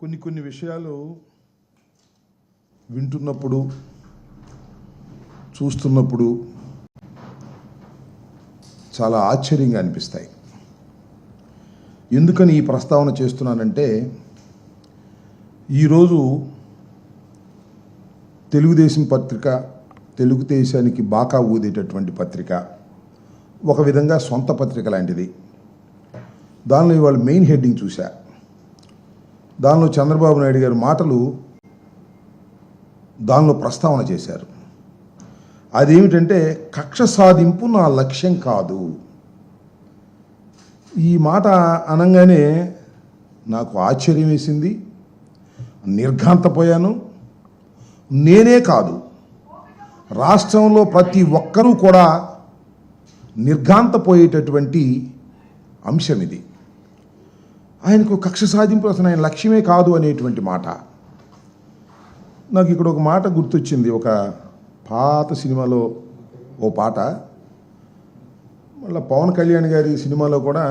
కొన్ని విషయాలు వింటున్నప్పుడు చూస్తున్నప్పుడు చాలా ఆశ్చర్యంగా అనిపిస్తాయి. ఎందుకని ఈ ప్రస్తావన చేస్తున్నానంటే, ఈరోజు తెలుగుదేశం పత్రిక, తెలుగుదేశానికి బాకా ఊదేటటువంటి పత్రిక, ఒక విధంగా సొంత పత్రిక లాంటిది. దానిలో ఇవాళ మెయిన్ హెడ్డింగ్ చూసా. దానిలో చంద్రబాబు నాయుడు గారి మాటలు దానిలో ప్రస్తావన చేశారు. అదేమిటంటే, కక్ష సాధింపు నా లక్ష్యం కాదు. ఈ మాట అనగానే నాకు ఆశ్చర్యం వేసింది, నిర్ఘాంతపోయాను. నేనే కాదు, రాష్ట్రంలో ప్రతి ఒక్కరూ కూడా నిర్ఘాంతపోయేటటువంటి అంశం ఇది. ఆయనకు కక్ష సాధింపు అసలు ఆయన లక్ష్యమే కాదు అనేటువంటి మాట. నాకు ఇక్కడ ఒక మాట గుర్తొచ్చింది. ఒక పాత సినిమాలో ఓ పాట, మళ్ళీ పవన్ కళ్యాణ్ గారి సినిమాలో కూడా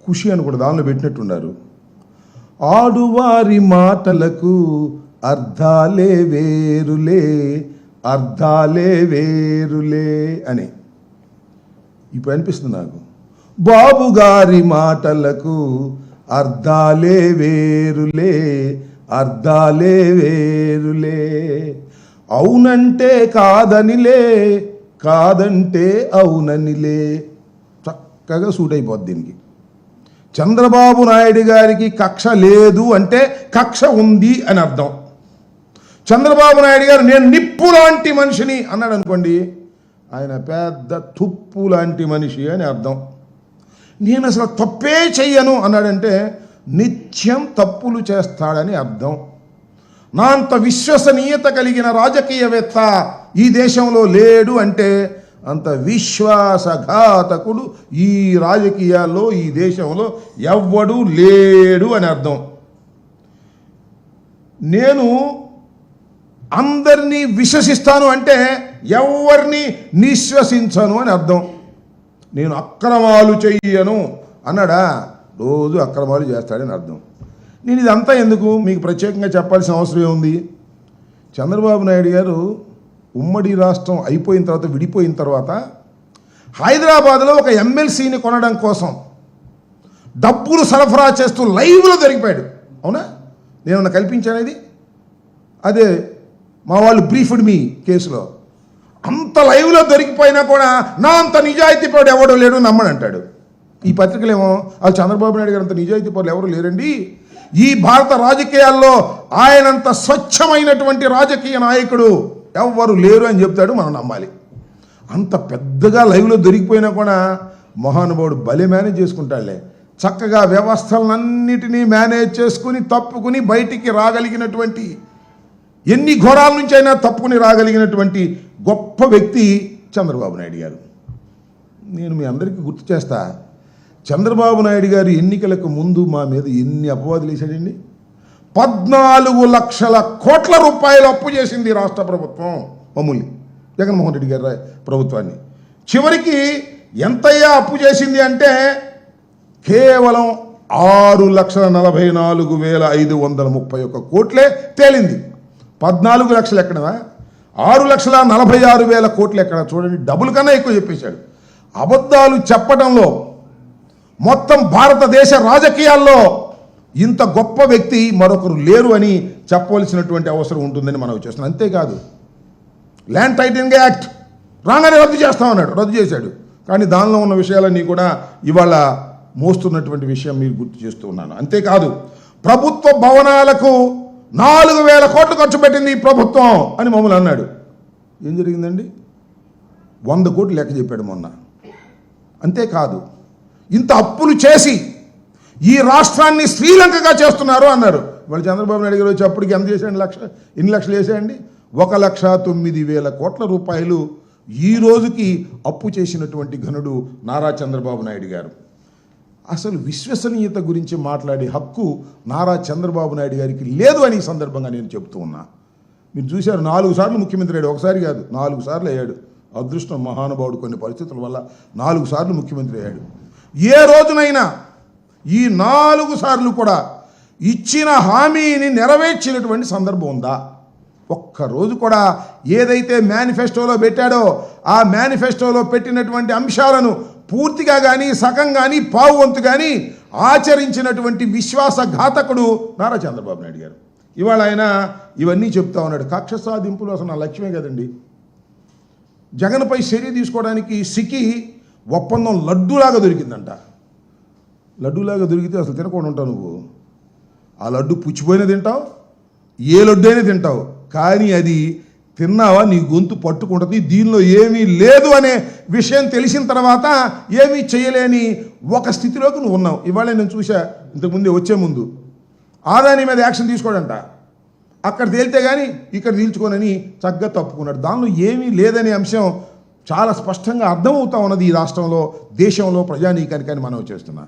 ఖుషి అని కూడా దానిలో పెట్టినట్టున్నారు. ఆడువారి మాటలకు అర్థాలే వేరులే, అర్థాలే వేరులే అని ఇప్పుడు అనిపిస్తుంది నాకు. బాబు గారి మాటలకు అర్థాలే వేరులే, అర్థాలే వేరులే. అవునంటే కాదనిలే, కాదంటే అవుననిలే. చక్కగా సూట్ అయిపోద్ది దీనికి. చంద్రబాబు నాయుడు గారికి కక్ష లేదు అంటే కక్ష ఉంది అని అర్థం. చంద్రబాబు నాయుడు గారు నేను నిప్పు లాంటి మనిషిని అన్నాడు అనుకోండి, ఆయన పెద్ద తుప్పు లాంటి మనిషి అని అర్థం. నేను అసలు తప్పే చెయ్యను అన్నాడంటే నిత్యం తప్పులు చేస్తాడని అర్థం. నా అంత విశ్వసనీయత కలిగిన రాజకీయవేత్త ఈ దేశంలో లేడు అంటే అంత విశ్వాసఘాతకుడు ఈ రాజకీయాల్లో, ఈ దేశంలో ఎవ్వడూ లేడు అని అర్థం. నేను అందరినీ విశ్వసిస్తాను అంటే ఎవరిని నిశ్వసించను అని అర్థం. నేను అక్రమాలు చెయ్యను అన్నాడా, రోజు అక్రమాలు చేస్తాడని అర్థం. నేను ఇదంతా ఎందుకు మీకు ప్రత్యేకంగా చెప్పాల్సిన అవసరం ఏముంది? చంద్రబాబు నాయుడు గారు ఉమ్మడి రాష్ట్రం అయిపోయిన తర్వాత, విడిపోయిన తర్వాత హైదరాబాద్లో ఒక ఎమ్మెల్సీని కొనడం కోసం డబ్బులు సరఫరా చేస్తూ లైవ్లో దొరికిపోయాడు. అవునా? నేనన్నా కల్పించాను ఇది? అదే మా వాళ్ళు బ్రీఫ్డ్ మీ కేసులో అంత లైవ్లో దొరికిపోయినా కూడా నా అంత నిజాయితీ పరుడు ఎవడో లేడు నమ్మని అంటాడు. ఈ పత్రికలేమో వాళ్ళు చంద్రబాబు నాయుడు గారు అంత నిజాయితీ పరులు ఎవరు లేరండి, ఈ భారత రాజకీయాల్లో ఆయనంత స్వచ్ఛమైనటువంటి రాజకీయ నాయకుడు ఎవ్వరు లేరు అని చెప్తాడు. మనం నమ్మాలి. అంత పెద్దగా లైవ్లో దొరికిపోయినా కూడా మహానుభావుడు భలే మేనేజ్ చేసుకుంటాడులే. చక్కగా వ్యవస్థలన్నిటినీ మేనేజ్ చేసుకుని తప్పుకుని బయటికి రాగలిగినటువంటి, ఎన్ని ఘోరాల నుంచి అయినా తప్పుకుని రాగలిగినటువంటి గొప్ప వ్యక్తి చంద్రబాబు నాయుడు గారు. నేను మీ అందరికీ గుర్తు చేస్తా, చంద్రబాబు నాయుడు గారు ఎన్నికలకు ముందు మా మీద ఎన్ని అపవాదులు వేశాడండి. 14 లక్షల కోట్ల రూపాయలు అప్పు చేసింది రాష్ట్ర ప్రభుత్వం, మామూలు జగన్మోహన్ రెడ్డి గారి ప్రభుత్వాన్ని. చివరికి ఎంతయ్యా అప్పు చేసింది అంటే కేవలం 6,44,531 కోట్లే తేలింది. 14 లక్షలు ఎక్కడవా, 6,46,000 కోట్లు ఎక్కడ? చూడండి, డబుల్ కన్నా ఎక్కువ చెప్పేశాడు. అబద్ధాలు చెప్పడంలో మొత్తం భారతదేశ రాజకీయాల్లో ఇంత గొప్ప వ్యక్తి మరొకరు లేరు అని చెప్పవలసినటువంటి అవసరం ఉంటుందని మనం చేస్తున్నాం. అంతేకాదు, ల్యాండ్ టైటిలింగ్ యాక్ట్ రాగానే రద్దు చేస్తామన్నాడు, రద్దు చేశాడు. కానీ దానిలో ఉన్న విషయాలన్నీ కూడా ఇవాళ మోస్తున్నటువంటి విషయం మీరు గుర్తు చేస్తూ ఉన్నాను. అంతేకాదు, ప్రభుత్వ భవనాలకు 4,000 కోట్లు ఖర్చు పెట్టింది ఈ ప్రభుత్వం అని మమ్మల్ని అన్నాడు. ఏం జరిగిందండి? 100 కోట్లు లెక్క చెప్పాడు మొన్న. అంతేకాదు, ఇంత అప్పులు చేసి ఈ రాష్ట్రాన్ని శ్రీలంకగా చేస్తున్నారు అన్నారు. వాళ్ళు చంద్రబాబు నాయుడు గారు వచ్చి అప్పటికి ఎంత చేశాడు? ఎన్ని లక్షలు వేసాయండి? 1,09,000 కోట్ల రూపాయలు ఈ రోజుకి అప్పు చేసినటువంటి ఘనుడు నారా చంద్రబాబు నాయుడు గారు. అసలు విశ్వసనీయత గురించి మాట్లాడే హక్కు నారా చంద్రబాబు నాయుడు గారికి లేదు అని ఈ సందర్భంగా నేను చెప్తూ ఉన్నా. మీరు చూశారు, 4 సార్లు ముఖ్యమంత్రి అయ్యాడు. ఒకసారి కాదు, 4 సార్లు అయ్యాడు. అదృష్టం మహానుభావుడు, కొన్ని పరిస్థితుల వల్ల 4 సార్లు ముఖ్యమంత్రి అయ్యాడు. ఏ రోజునైనా ఈ 4 సార్లు కూడా ఇచ్చిన హామీని నెరవేర్చినటువంటి సందర్భం ఉందా? ఒక్కరోజు కూడా ఏదైతే మేనిఫెస్టోలో పెట్టాడో ఆ మేనిఫెస్టోలో పెట్టినటువంటి అంశాలను పూర్తిగా కానీ సగం కానీ పావు వంతు కానీ ఆచరించినటువంటి విశ్వాసఘాతకుడు నారా చంద్రబాబు నాయుడు గారు. ఇవాళ ఆయన ఇవన్నీ చెప్తా ఉన్నాడు. కక్ష సాధింపులు అసలు నా లక్ష్యమే కదండి. జగన్పై చర్య తీసుకోవడానికి సిక్కి ఒప్పందం లడ్డూలాగా దొరికిందంట. లడ్డూలాగా దొరికితే అసలు తినకుండా ఉంటావు నువ్వు. ఆ లడ్డు పుచ్చిపోయినా తింటావు, ఏ లడ్డు అయినా తింటావు, కానీ అది తిన్నావా నీ గొంతు పట్టుకుంటుంది. దీనిలో ఏమీ లేదు అనే విషయం తెలిసిన తర్వాత ఏమీ చేయలేని ఒక స్థితిలోకి నువ్వు ఉన్నావు. ఇవాళ నేను చూసా, ఇంతకుముందే వచ్చే ముందు ఆదాని మీద యాక్షన్ తీసుకోడంట. అక్కడ తేలితే కానీ ఇక్కడ తీల్చుకోనని చక్కగా తప్పుకున్నాడు. దానిలో ఏమీ లేదనే అంశం చాలా స్పష్టంగా అర్థమవుతా ఉన్నది ఈ రాష్ట్రంలో, దేశంలో, ప్రజానీకానికి అని మనం చేస్తున్నా.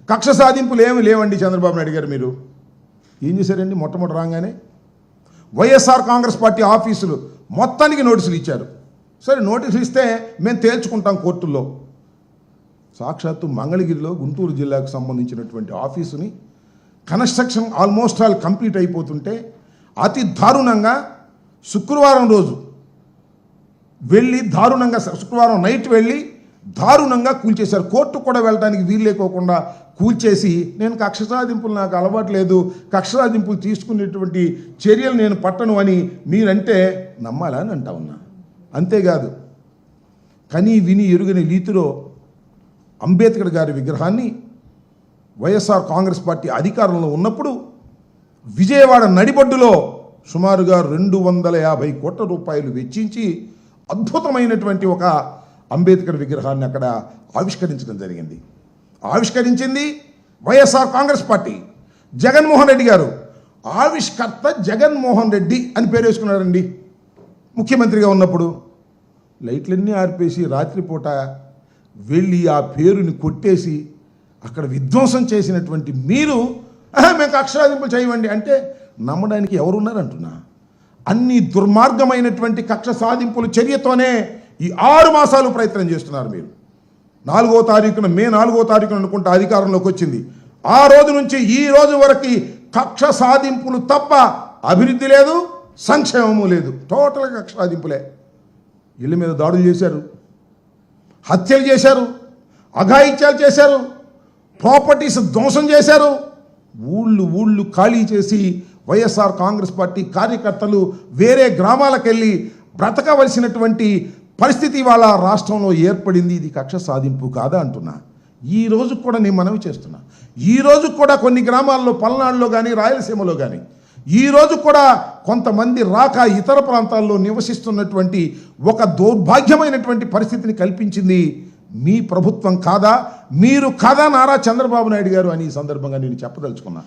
కక్ష సాధింపులు ఏమీ లేవండి. చంద్రబాబు నాయుడు గారు మీరు ఏం చేశారండి? మొట్టమొదటి రాగానే వైఎస్ఆర్ కాంగ్రెస్ పార్టీ ఆఫీసులు మొత్తానికి నోటీసులు ఇచ్చారు. సరే నోటీసులు ఇస్తే మేము తేల్చుకుంటాం కోర్టుల్లో. సాక్షాత్తు మంగళగిరిలో గుంటూరు జిల్లాకు సంబంధించినటువంటి ఆఫీసుని కన్స్ట్రక్షన్ ఆల్మోస్ట్ ఆల్ కంప్లీట్ అయిపోతుంటే అతి దారుణంగా శుక్రవారం రోజు వెళ్ళి శుక్రవారం నైట్ వెళ్ళి దారుణంగా కూల్చేశారు. కోర్టు కూడా వెళ్ళడానికి వీలు లేకోకుండా కూల్చేసి, నేను కక్ష సాధింపులు నాకు అలవాటు లేదు, కక్ష సాధింపులు తీసుకునేటువంటి చర్యలు నేను పట్టను అని మీరంటే నమ్మాలా అని అంటా ఉన్నా. అంతేకాదు కనీ విని ఎరుగని రీతిలో అంబేద్కర్ గారి విగ్రహాన్ని వైఎస్ఆర్ కాంగ్రెస్ పార్టీ అధికారంలో ఉన్నప్పుడు విజయవాడ నడిబొడ్డులో సుమారుగా 250 కోట్ల రూపాయలు వెచ్చించి అద్భుతమైనటువంటి ఒక అంబేద్కర్ విగ్రహాన్ని అక్కడ ఆవిష్కరించడం జరిగింది. ఆవిష్కరించింది వైఎస్ఆర్ కాంగ్రెస్ పార్టీ. జగన్మోహన్ రెడ్డి గారు ఆవిష్కర్త జగన్మోహన్ రెడ్డి అని పేరు వేసుకున్నారండి. ముఖ్యమంత్రిగా ఉన్నప్పుడు లైట్లన్నీ ఆర్పేసి రాత్రిపూట వెళ్ళి ఆ పేరుని కొట్టేసి అక్కడ విధ్వంసం చేసినటువంటి మీరు మేము కక్షాదింపులు చేయమండి అంటే నమ్మడానికి ఎవరున్నారంటున్నా. అన్ని దుర్మార్గమైనటువంటి కక్ష సాధింపుల చర్యతోనే ఈ 6 మాసాలు ప్రయత్నం చేస్తున్నారు మీరు. 4వ తారీఖున మే 4వ తారీఖున అనుకుంటా అధికారంలోకి వచ్చింది. ఆ రోజు నుంచి ఈ రోజు వరకు కక్ష సాధింపులు తప్ప అభివృద్ధి లేదు, సంక్షేమము లేదు. టోటల్గా కక్ష సాధింపులే. ఇళ్ళ మీద దాడులు చేశారు, హత్యలు చేశారు, అఘాయిత్యాలు చేశారు, ప్రాపర్టీస్ ధ్వంసం చేశారు, ఊళ్ళు ఖాళీ చేసి వైఎస్ఆర్ కాంగ్రెస్ పార్టీ కార్యకర్తలు వేరే గ్రామాలకు వెళ్ళి బ్రతకవలసినటువంటి పరిస్థితి వాళ్ళ రాష్ట్రంలో ఏర్పడింది. ఇది కక్ష సాధింపు కాదా అంటున్నా. ఈ రోజు కూడా నేను మనవి చేస్తున్నా. ఈ రోజు కూడా కొన్ని గ్రామాల్లో, పల్నాడులో కానీ రాయలసీమలో కానీ ఈ రోజు కూడా కొంతమంది రాక ఇతర ప్రాంతాల్లో నివసిస్తున్నటువంటి ఒక దౌర్భాగ్యమైనటువంటి పరిస్థితిని కల్పించింది మీ ప్రభుత్వం కాదా, మీరు కాదా నారా చంద్రబాబు నాయుడు గారు అని ఈ సందర్భంగా నేను చెప్పదలుచుకున్నా.